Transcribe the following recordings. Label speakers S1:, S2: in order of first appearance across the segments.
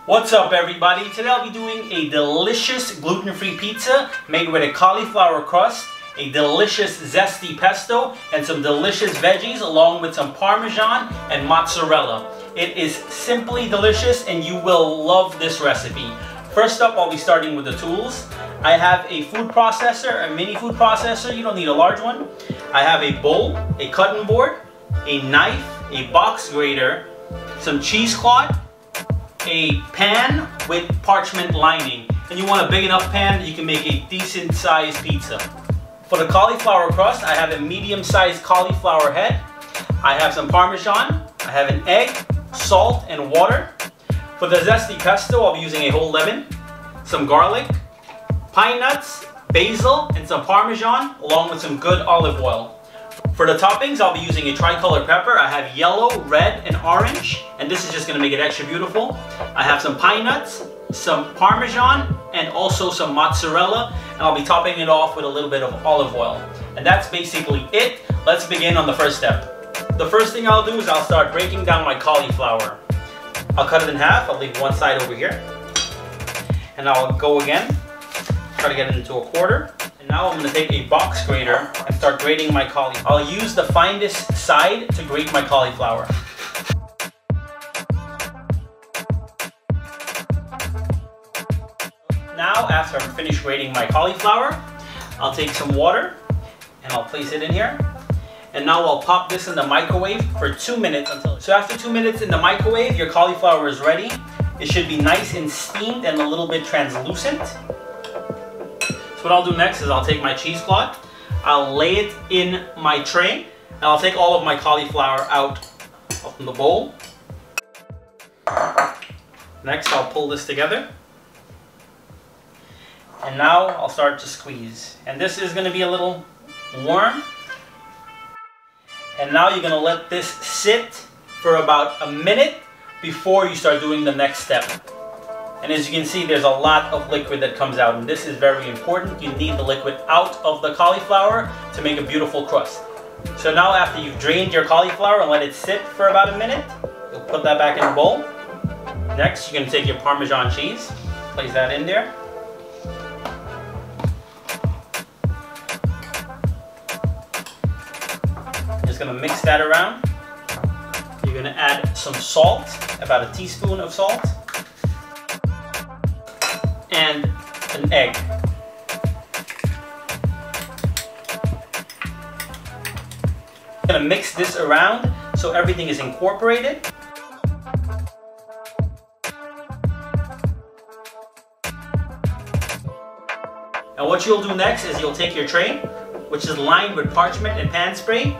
S1: What's up, everybody? Today I'll be doing a delicious gluten-free pizza made with a cauliflower crust, a delicious zesty pesto, and some delicious veggies along with some Parmesan and mozzarella. It is simply delicious and you will love this recipe. First up, I'll be starting with the tools. I have a food processor, a mini food processor. You don't need a large one. I have a bowl, a cutting board, a knife, a box grater, some cheesecloth, a pan with parchment lining, and you want a big enough pan that you can make a decent sized pizza. For the cauliflower crust, I have a medium sized cauliflower head. I have some Parmesan, I have an egg, salt, and water. For the zesty pesto, I'll be using a whole lemon, some garlic, pine nuts, basil, and some Parmesan, along with some good olive oil. For the toppings, I'll be using a tricolor pepper. I have yellow, red, and orange, and this is just gonna make it extra beautiful. I have some pine nuts, some Parmesan, and also some mozzarella, and I'll be topping it off with a little bit of olive oil. And that's basically it. Let's begin on the first step. The first thing I'll do is I'll start breaking down my cauliflower. I'll cut it in half. I'll leave one side over here. And I'll go again, try to get it into a quarter. And now I'm going to take a box grater and start grating my cauliflower. I'll use the finest side to grate my cauliflower. Now, after I'm finished grating my cauliflower, I'll take some water and I'll place it in here. And now I'll pop this in the microwave for 2 minutes. So after 2 minutes in the microwave, your cauliflower is ready. It should be nice and steamed and a little bit translucent. So what I'll do next is I'll take my cheesecloth, I'll lay it in my tray, and I'll take all of my cauliflower out from the bowl. Next, I'll pull this together. And now I'll start to squeeze. And this is going to be a little warm. And now you're going to let this sit for about a minute before you start doing the next step. And as you can see, there's a lot of liquid that comes out, and this is very important. You need the liquid out of the cauliflower to make a beautiful crust. So now after you've drained your cauliflower and let it sit for about a minute, you'll put that back in the bowl. Next, you're going to take your Parmesan cheese, place that in there. Just going to mix that around. You're going to add some salt, about a teaspoon of salt, and an egg. I'm going to mix this around so everything is incorporated. And what you'll do next is you'll take your tray, which is lined with parchment and pan spray,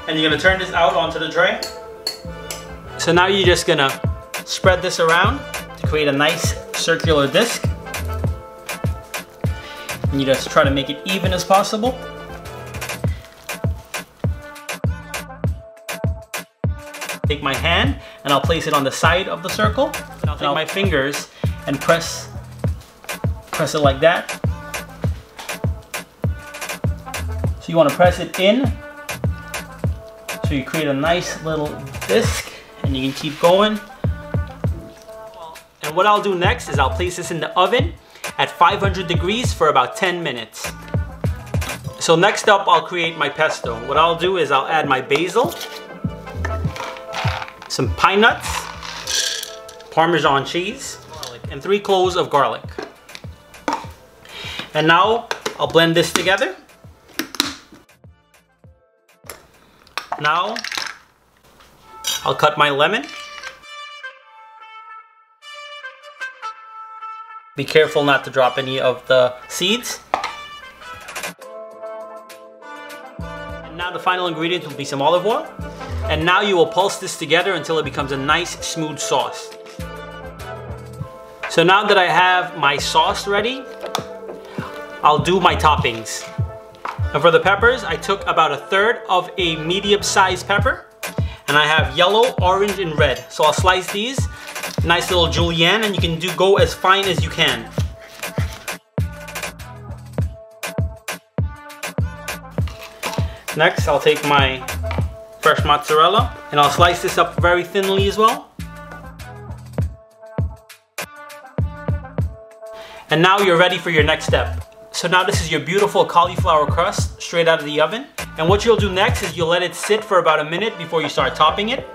S1: and you're going to turn this out onto the tray. So now you're just going to spread this around to create a nice circular disc. And you just try to make it even as possible. Take my hand and I'll place it on the side of the circle. And I'll take my fingers and press it like that. So you want to press it in so you create a nice little disc, and you can keep going. And what I'll do next is I'll place this in the oven at 500 degrees for about 10 minutes. So next up, I'll create my pesto. What I'll do is I'll add my basil, some pine nuts, Parmesan cheese, and 3 cloves of garlic. And now I'll blend this together. Now I'll cut my lemon. Be careful not to drop any of the seeds. And now the final ingredient will be some olive oil. And now you will pulse this together until it becomes a nice smooth sauce. So now that I have my sauce ready, I'll do my toppings. And for the peppers, I took about 1/3 of a medium-sized pepper. And I have yellow, orange, and red. So I'll slice these. Nice little julienne, and you can go as fine as you can. Next, I'll take my fresh mozzarella and I'll slice this up very thinly as well. And now you're ready for your next step. So now this is your beautiful cauliflower crust straight out of the oven. And what you'll do next is you'll let it sit for about a minute before you start topping it.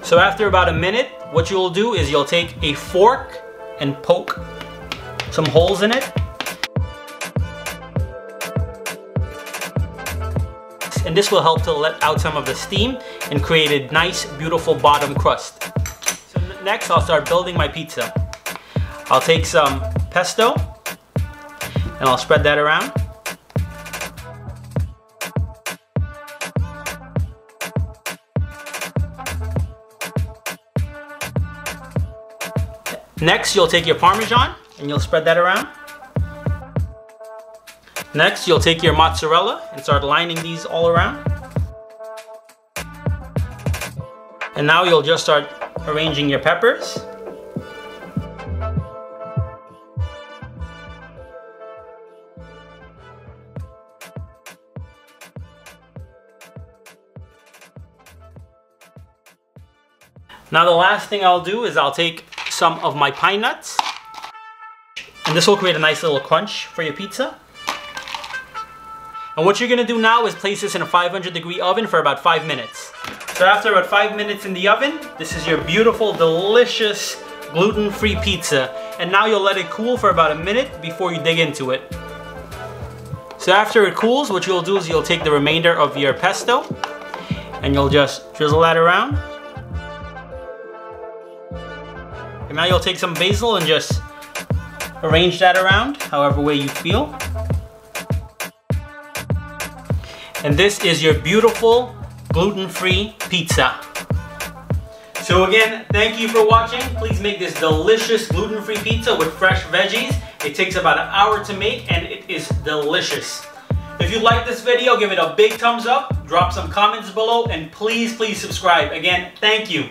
S1: So after about a minute, what you'll do is you'll take a fork and poke some holes in it. And this will help to let out some of the steam and create a nice, beautiful bottom crust. So next, I'll start building my pizza. I'll take some pesto and I'll spread that around. Next, you'll take your Parmesan and you'll spread that around. Next, you'll take your mozzarella and start lining these all around. And now you'll just start arranging your peppers. Now the last thing I'll do is I'll take some of my pine nuts, and this will create a nice little crunch for your pizza. And what you're gonna do now is place this in a 500-degree oven for about 5 minutes. So after about 5 minutes in the oven, this is your beautiful, delicious, gluten-free pizza. And now you'll let it cool for about a minute before you dig into it. So after it cools, what you'll do is you'll take the remainder of your pesto and you'll just drizzle that around. And now you'll take some basil and just arrange that around however way you feel. And this is your beautiful gluten-free pizza. So again, thank you for watching. Please make this delicious gluten-free pizza with fresh veggies. It takes about an hour to make and it is delicious. If you like this video, give it a big thumbs up, drop some comments below, and please subscribe. Again, thank you.